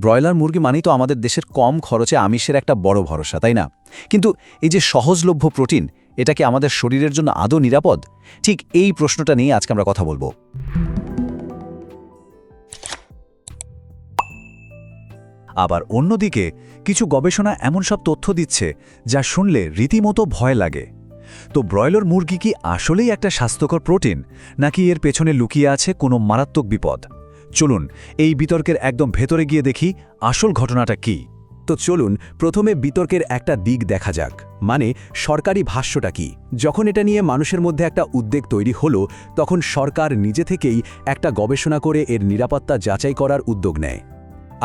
Broiler মুরগি মানেই তো আমাদের দেশের কম খরচে আমিষের একটা বড় ভরসা, তাই না? কিন্তু এই যে সহজলভ্য প্রোটিন, এটা কি আমাদের শরীরের জন্য আদৌ নিরাপদ? ঠিক এই প্রশ্নটা নিয়ে আজকে আমরা কথা বলবো। আবার অন্যদিকে কিছু গবেষণা এমন সব তথ্য দিচ্ছে যা শুনলে রীতিমতো ভয় লাগে। তো ব্রয়লার মুরগি কি আসলেই একটা স্বাস্থ্যকর প্রোটিন, নাকি এর পেছনে লুকিয়ে আছে কোনো মারাত্মক বিপদ? চলুন এই বিতর্কের একদম ভেতরে গিয়ে দেখি আসল ঘটনাটা কি। তো চলুন প্রথমে বিতর্কের একটা দিক দেখা যাক, মানে সরকারি ভাষ্যটা কি। যখন এটা নিয়ে মানুষের মধ্যে একটা উদ্বেগ তৈরি হলো, তখন সরকার নিজে থেকেই একটা গবেষণা করে এর নিরাপত্তা যাচাই করার উদ্যোগ নেয়।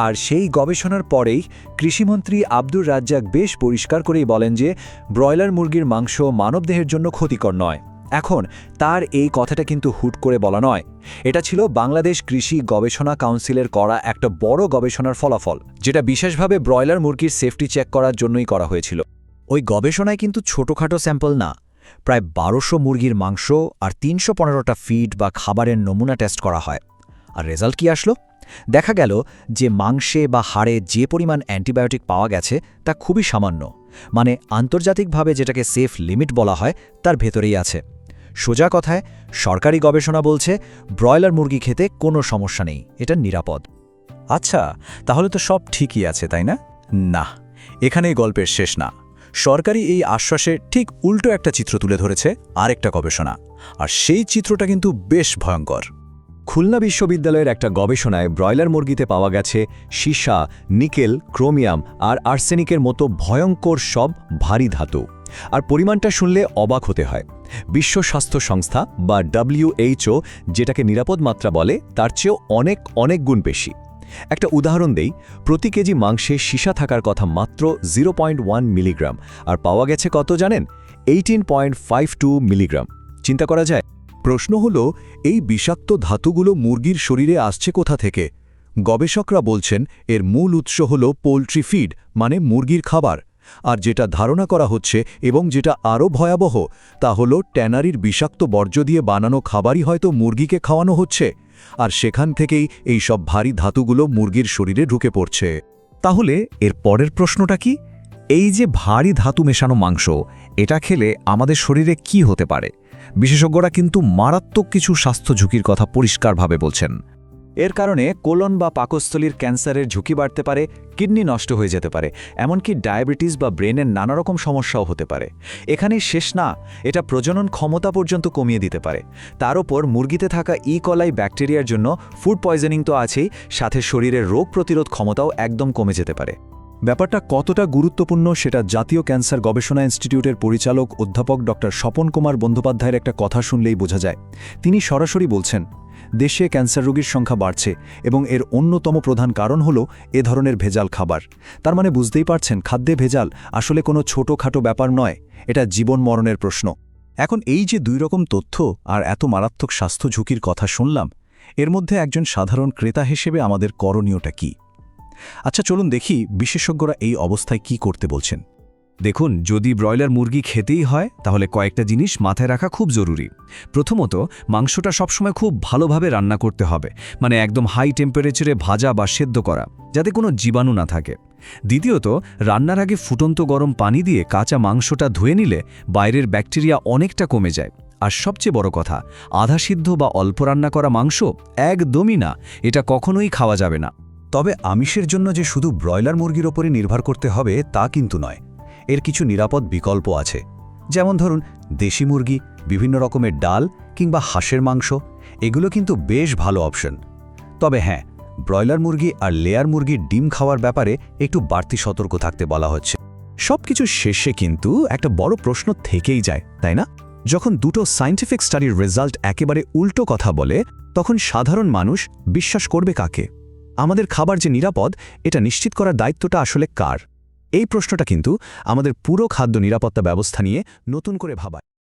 আর সেই গবেষণার পরেই কৃষিমন্ত্রী আব্দুর রাজ্জাক বেশ পরিষ্কার করেই বলেন যে ব্রয়লার মুরগির মাংস মানবদেহের জন্য ক্ষতিকর নয়। এখন তার এই কথাটা কিন্তু হুট করে বলা নয়, এটা ছিল বাংলাদেশ কৃষি গবেষণা কাউন্সিলের করা একটা বড় গবেষণার ফলাফল, যেটা বিশেষভাবে ব্রয়লার মুরগির সেফটি চেক করার জন্যই করা হয়েছিল। ওই গবেষণায় কিন্তু ছোটোখাটো স্যাম্পল না, প্রায় ১২০০ মুরগির মাংস আর ৩১৫টা ফিড বা খাবারের নমুনা টেস্ট করা হয়। আর রেজাল্ট কি আসলো? দেখা গেল যে মাংসে বা হাড়ে যে পরিমাণ অ্যান্টিবায়োটিক পাওয়া গেছে তা খুবই সামান্য, মানে আন্তর্জাতিকভাবে যেটাকে সেফ লিমিট বলা হয় তার ভেতরেই আছে। সোজা কথায় সরকারি গবেষণা বলছে ব্রয়লার মুরগি খেতে কোনো সমস্যা নেই, এটা নিরাপদ। আচ্ছা, তাহলে তো সব ঠিকই আছে, তাই না? না, এখানেই গল্পের শেষ না। সরকারি এই আশ্বাসে ঠিক উল্টো একটা চিত্র তুলে ধরেছে আরেকটা গবেষণা, আর সেই চিত্রটা কিন্তু বেশ ভয়ঙ্কর। খুলনা বিশ্ববিদ্যালয়ের একটা গবেষণায় ব্রয়লার মুরগিতে পাওয়া গেছে সীসা, নিকেল, ক্রোমিয়াম আর আর্সেনিকের মতো ভয়ঙ্কর সব ভারী ধাতু। আর পরিমাণটা শুনলে অবাক হতে হয়। বিশ্ব স্বাস্থ্য সংস্থা বা WHO যেটাকে নিরাপদ মাত্রা বলে, তার চেয়েও অনেক অনেক গুণ বেশি। একটা উদাহরণ দেই, প্রতি কেজি মাংসে সীসা থাকার কথা মাত্র 0.1 মিলিগ্রাম, আর পাওয়া গেছে কত জানেন? 18.52 মিলিগ্রাম। চিন্তা করা যায়? প্রশ্ন হল, এই বিষাক্ত ধাতুগুলো মুরগির শরীরে আসছে কোথা থেকে? গবেষকরা বলছেন এর মূল উৎস হল পোলট্রি ফিড, মানে মুরগির খাবার। আর যেটা ধারণা করা হচ্ছে এবং যেটা আরও ভয়াবহ, তা হল ট্যানারির বিষাক্ত বর্জ্য দিয়ে বানানো খাবারই হয়তো মুরগিকে খাওয়ানো হচ্ছে, আর সেখান থেকেই এই সব ভারী ধাতুগুলো মুরগির শরীরে ঢুকে পড়ছে। তাহলে এর পরের প্রশ্নটা কি? এই যে ভারী ধাতু মেশানো মাংস, এটা খেলে আমাদের শরীরে কি হতে পারে? বিশেষজ্ঞরা কিন্তু মারাত্মক কিছু স্বাস্থ্য ঝুঁকির কথা পরিষ্কারভাবে বলছেন। এর কারণে কোলন বা পাকস্থলীর ক্যান্সারের ঝুঁকি বাড়তে পারে, কিডনি নষ্ট হয়ে যেতে পারে, এমনকি ডায়াবেটিস বা ব্রেনের নানা রকম সমস্যাও হতে পারে। এখানেই শেষ না, এটা প্রজনন ক্ষমতা পর্যন্ত কমিয়ে দিতে পারে। তার ওপর মুরগিতে থাকা ইকলাই ব্যাকটেরিয়ার জন্য ফুড পয়জনিং তো আছেই, সাথে শরীরের রোগ প্রতিরোধ ক্ষমতাও একদম কমে যেতে পারে। ব্যাপারটা কতটা গুরুত্বপূর্ণ সেটা জাতীয় ক্যান্সার গবেষণা ইনস্টিটিউটের পরিচালক অধ্যাপক ডক্টর স্বপন কুমার বন্দ্যোপাধ্যায়ের একটা কথা শুনলেই বোঝা যায়। তিনি সরাসরি বলছেন, দেশে ক্যান্সার রোগীর সংখ্যা বাড়ছে এবং এর অন্যতম প্রধান কারণ হল এ ধরনের ভেজাল খাবার। তার মানে বুঝতেই পারছেন, খাদ্যে ভেজাল আসলে কোনো ছোটোখাটো ব্যাপার নয়, এটা জীবন মরণের প্রশ্ন। এখন এই যে দুই রকম তথ্য আর এত মারাত্মক স্বাস্থ্য ঝুঁকির কথা শুনলাম, এর মধ্যে একজন সাধারণ ক্রেতা হিসেবে আমাদের করণীয়টা কি? আচ্ছা, চলুন দেখি বিশেষজ্ঞরা এই অবস্থায় কি করতে বলছেন। দেখুন, যদি ব্রয়লার মুরগি খেতেই হয় তাহলে কয়েকটা জিনিস মাথায় রাখা খুব জরুরি। প্রথমত, মাংসটা সবসময় খুব ভালোভাবে রান্না করতে হবে, মানে একদম হাই টেম্পারেচারে ভাজা বা সেদ্ধ করা, যাতে কোনো জীবাণু না থাকে। দ্বিতীয়ত, রান্নার আগে ফুটন্ত গরম পানি দিয়ে কাঁচা মাংসটা ধুয়ে নিলে বাইরের ব্যাকটেরিয়া অনেকটা কমে যায়। আর সবচেয়ে বড় কথা, আধা সিদ্ধ বা অল্প রান্না করা মাংস একদমই না, এটা কখনোই খাওয়া যাবে না। তবে আমিষের জন্য যে শুধু ব্রয়লার মুরগির ওপরে নির্ভর করতে হবে তা কিন্তু নয়। এর কিছু নিরাপদ বিকল্প আছে, যেমন ধরুন দেশি মুরগি, বিভিন্ন রকমের ডাল কিংবা হাঁসের মাংস, এগুলো কিন্তু বেশ ভালো অপশন। তবে হ্যাঁ, ব্রয়লার মুরগি আর লেয়ার মুরগির ডিম খাওয়ার ব্যাপারে একটু বাড়তি সতর্ক থাকতে বলা হচ্ছে। সবকিছু শেষে কিন্তু একটা বড় প্রশ্ন থেকেই যায়, তাই না? যখন দুটো সায়েন্টিফিক স্টাডির রেজাল্ট একেবারে উল্টো কথা বলে, তখন সাধারণ মানুষ বিশ্বাস করবে কাকে? আমাদের খাবার যে নিরাপদ, এটা নিশ্চিত করার দায়িত্বটা আসলে কার? এই প্রশ্নটা কিন্তু আমাদের পুরো খাদ্য নিরাপত্তা ব্যবস্থা নিয়ে নতুন করে ভাবায়।